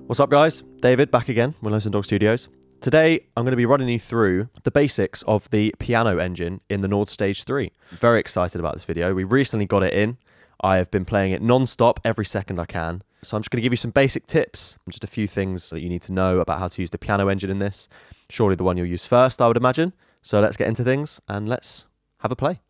What's up guys, David back again with Lonesome Studios. Today I'm going to be running you through the basics of the piano engine in the Nord Stage 3. Very excited about this video. We recently got it in. I have been playing it non-stop every second I can. So I'm just going to give you some basic tips, just a few things that you need to know about how to use the piano engine in this. Surely the one you'll use first, I would imagine. So let's get into things and let's have a play.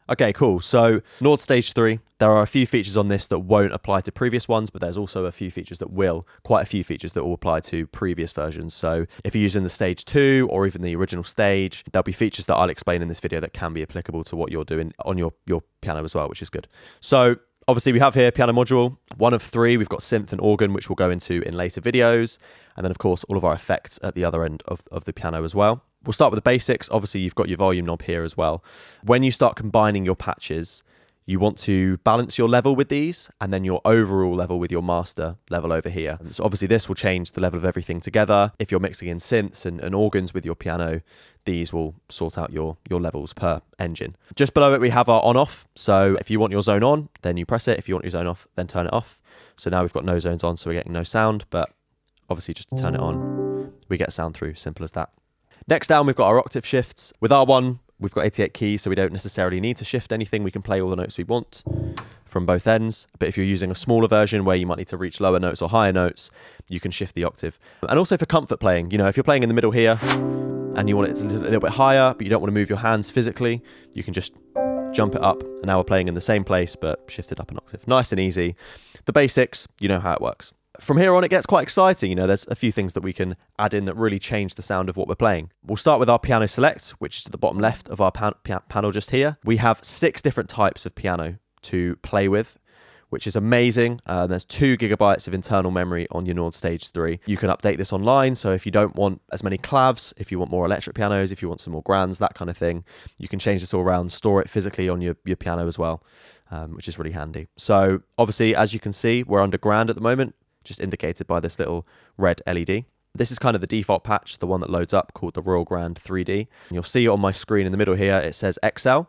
Okay, cool. So Nord Stage 3, there are a few features on this that won't apply to previous ones, but there's also a few features that will, quite a few features that will apply to previous versions. So if you're using the Stage 2 or even the original stage, there'll be features that I'll explain in this video that can be applicable to what you're doing on your piano as well, which is good. So obviously we have here piano module, one of three. We've got synth and organ, which we'll go into in later videos. And then of course, all of our effects at the other end of the piano as well. We'll start with the basics. Obviously, you've got your volume knob here as well. When you start combining your patches, you want to balance your level with these and then your overall level with your master level over here. So obviously this will change the level of everything together. If you're mixing in synths and organs with your piano, these will sort out your levels per engine. Just below it, we have our on-off. So if you want your zone on, then you press it. If you want your zone off, then turn it off. So now we've got no zones on, so we're getting no sound, but obviously just to turn it on, we get sound through, simple as that. Next down, we've got our octave shifts. With R1, we've got 88 keys, so we don't necessarily need to shift anything. We can play all the notes we want from both ends. But if you're using a smaller version where you might need to reach lower notes or higher notes, you can shift the octave. And also for comfort playing, you know, if you're playing in the middle here and you want it a little bit higher, but you don't want to move your hands physically, you can just jump it up. And now we're playing in the same place, but shifted up an octave. Nice and easy. The basics, you know how it works. From here on, it gets quite exciting. You know, there's a few things that we can add in that really change the sound of what we're playing. We'll start with our piano select, which is at the bottom left of our panel just here. We have 6 different types of piano to play with, which is amazing. There's 2 GB of internal memory on your Nord Stage 3. You can update this online, so if you don't want as many clavs, if you want more electric pianos, if you want some more grands, that kind of thing, you can change this all around, store it physically on your piano as well, which is really handy. So obviously, as you can see, we're under grand at the moment, just indicated by this little red LED. This is kind of the default patch, the one that loads up, called the Royal Grand 3D. And you'll see on my screen in the middle here, it says XL.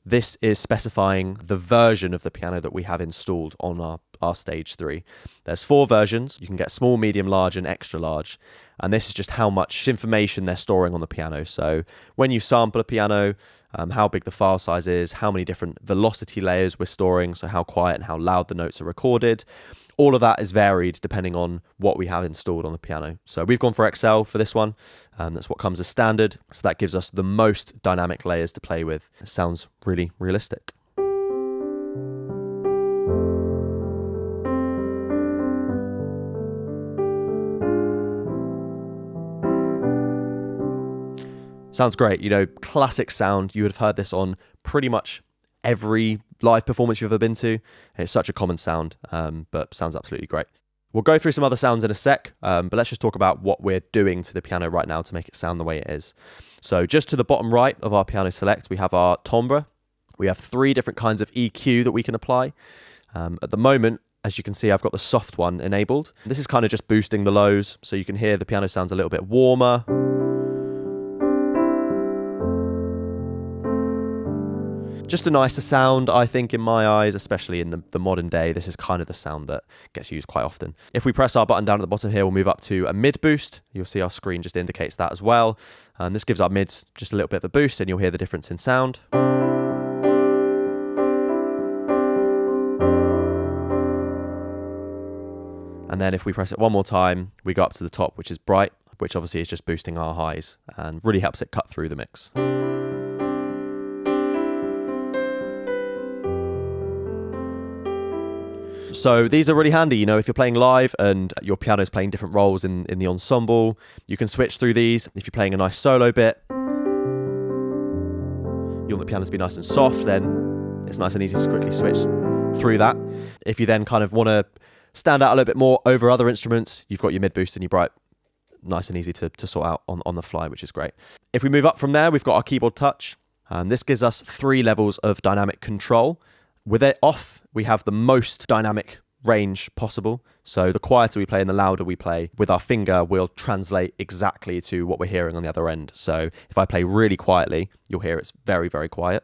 This is specifying the version of the piano that we have installed on our Stage 3. There's 4 versions. You can get small, medium, large, and extra large. And this is just how much information they're storing on the piano. So when you sample a piano, how big the file size is, how many different velocity layers we're storing, so how quiet and how loud the notes are recorded. All of that is varied depending on what we have installed on the piano. So we've gone for XL for this one. That's what comes as standard. So that gives us the most dynamic layers to play with. It sounds really realistic. Sounds great. You know, classic sound. You would have heard this on pretty much every live performance you've ever been to. It's such a common sound, but sounds absolutely great. We'll go through some other sounds in a sec, but let's just talk about what we're doing to the piano right now to make it sound the way it is. So just to the bottom right of our piano select, we have our timbre. We have 3 different kinds of EQ that we can apply. At the moment, as you can see, I've got the soft one enabled. This is kind of just boosting the lows, so you can hear the piano sounds a little bit warmer. Just a nicer sound, I think, in my eyes, especially in the modern day. This is kind of the sound that gets used quite often. If we press our button down at the bottom here, we'll move up to a mid boost. You'll see our screen just indicates that as well. This gives our mids just a little bit of a boost, and you'll hear the difference in sound. And then if we press it one more time, we go up to the top, which is bright, which obviously is just boosting our highs and really helps it cut through the mix. So these are really handy, you know, if you're playing live and your piano is playing different roles in the ensemble, you can switch through these. If you're playing a nice solo bit, you want the piano to be nice and soft, then it's nice and easy to quickly switch through that. If you then kind of want to stand out a little bit more over other instruments, you've got your mid boost and your bright, nice and easy to sort out on the fly, which is great. If we move up from there, we've got our keyboard touch. This gives us 3 levels of dynamic control. With it off, we have the most dynamic range possible. So the quieter we play and the louder we play, with our finger, we'll translate exactly to what we're hearing on the other end. So if I play really quietly, you'll hear it's very, very quiet.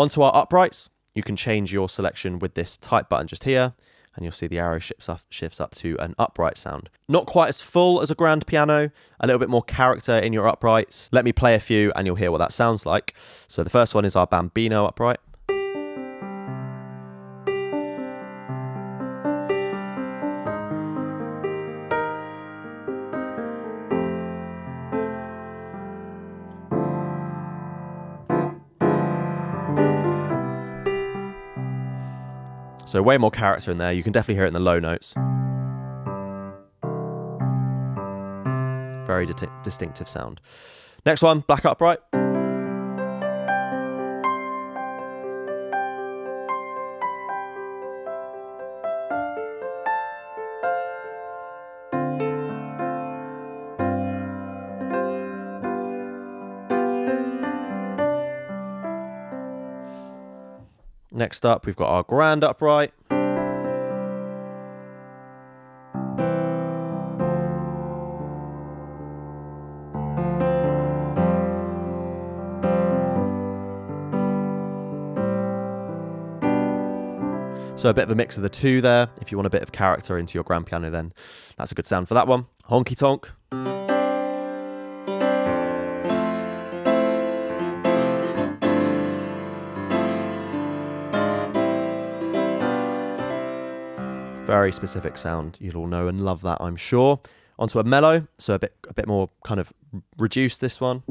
Onto our uprights, you can change your selection with this type button just here, and you'll see the arrow shifts up to an upright sound. Not quite as full as a grand piano, a little bit more character in your uprights. Let me play a few and you'll hear what that sounds like. So the first one is our Bambino upright. So way more character in there. You can definitely hear it in the low notes. Very distinctive sound. Next one, black upright. Next up, we've got our grand upright. So a bit of a mix of the two there. If you want a bit of character into your grand piano, then that's a good sound for that one. Honky tonk. Very specific sound. You'll all know and love that, I'm sure. Onto a mellow, so a bit more kind of reduced, this one.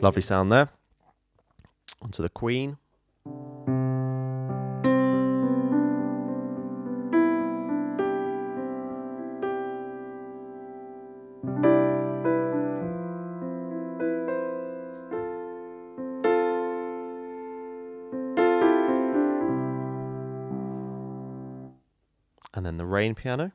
Lovely sound there. Onto the Queen. And then the Rain piano.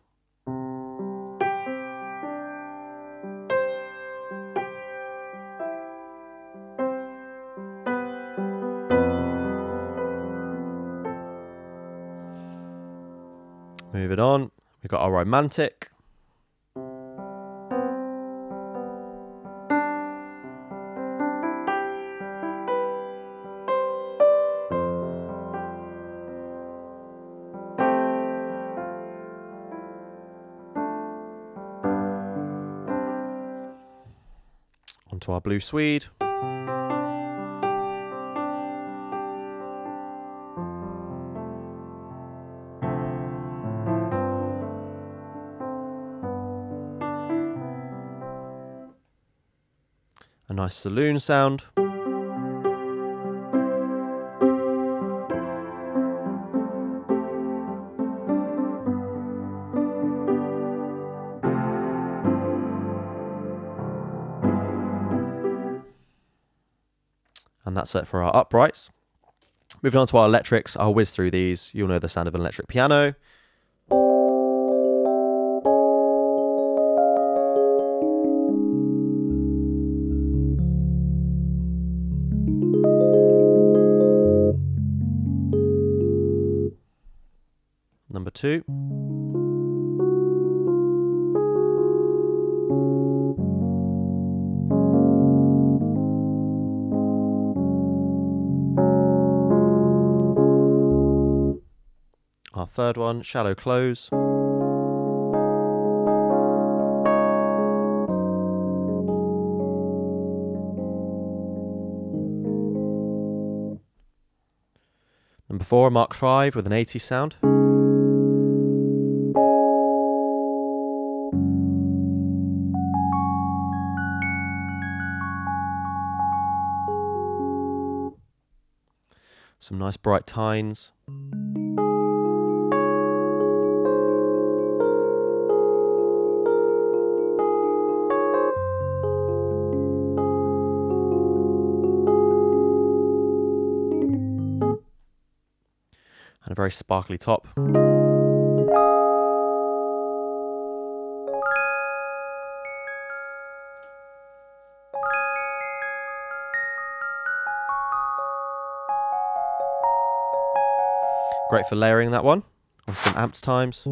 Moving on, we've got our romantic. Onto our blue Swede. A nice saloon sound. And that's it for our uprights. Moving on to our electrics, I'll whiz through these. You'll know the sound of an electric piano. Number 2. Our third one, shallow close. Number 4, Mark 5 with an 80s sound. Some nice bright tines. And a very sparkly top. Great for layering that one on some amps times.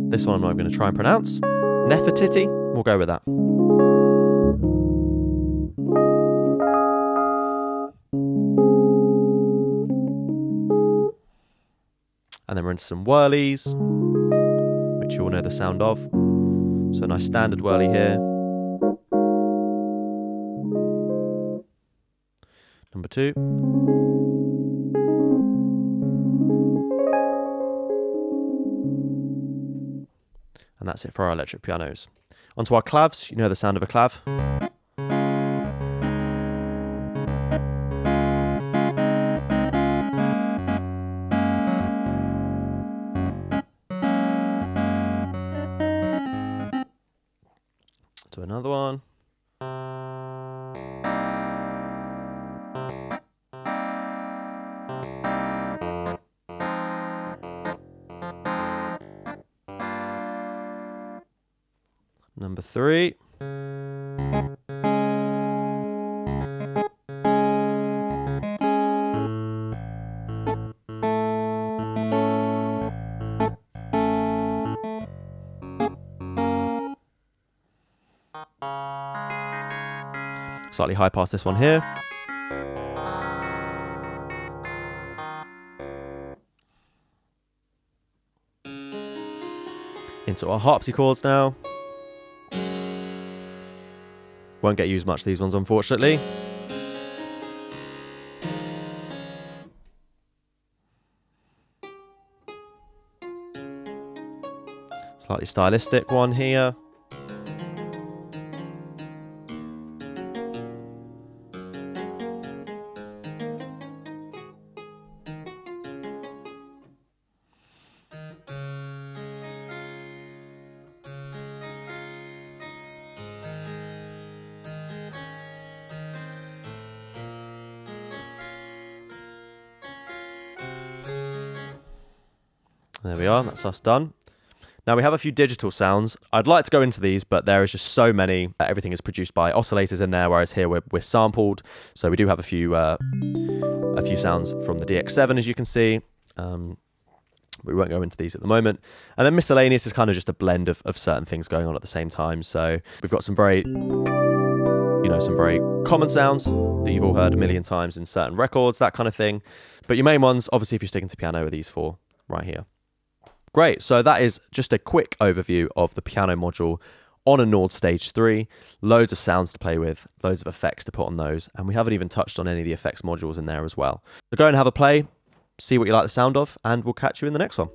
This one I'm not going to try and pronounce. Nefertiti, we'll go with that. And then we're into some whirlies, which you all know the sound of. So a nice standard whirly here. Number 2. And that's it for our electric pianos. Onto our clavs, you know the sound of a clav. To another one. Number 3. Slightly high past this one here. Into our harpsichords now. Won't get used much, these ones, unfortunately. Slightly stylistic one here. There we are, that's us done. Now we have a few digital sounds. I'd like to go into these, but there is just so many. Everything is produced by oscillators in there, whereas here we're sampled. So we do have a few sounds from the DX7, as you can see. We won't go into these at the moment. And then miscellaneous is kind of just a blend of certain things going on at the same time. So we've got some very common sounds that you've all heard a million times in certain records, that kind of thing. But your main ones, obviously, if you're sticking to piano, are these 4 right here. Great, so that is just a quick overview of the piano module on a Nord Stage 3. Loads of sounds to play with, loads of effects to put on those, and we haven't even touched on any of the effects modules in there as well. So go and have a play, see what you like the sound of, and we'll catch you in the next one.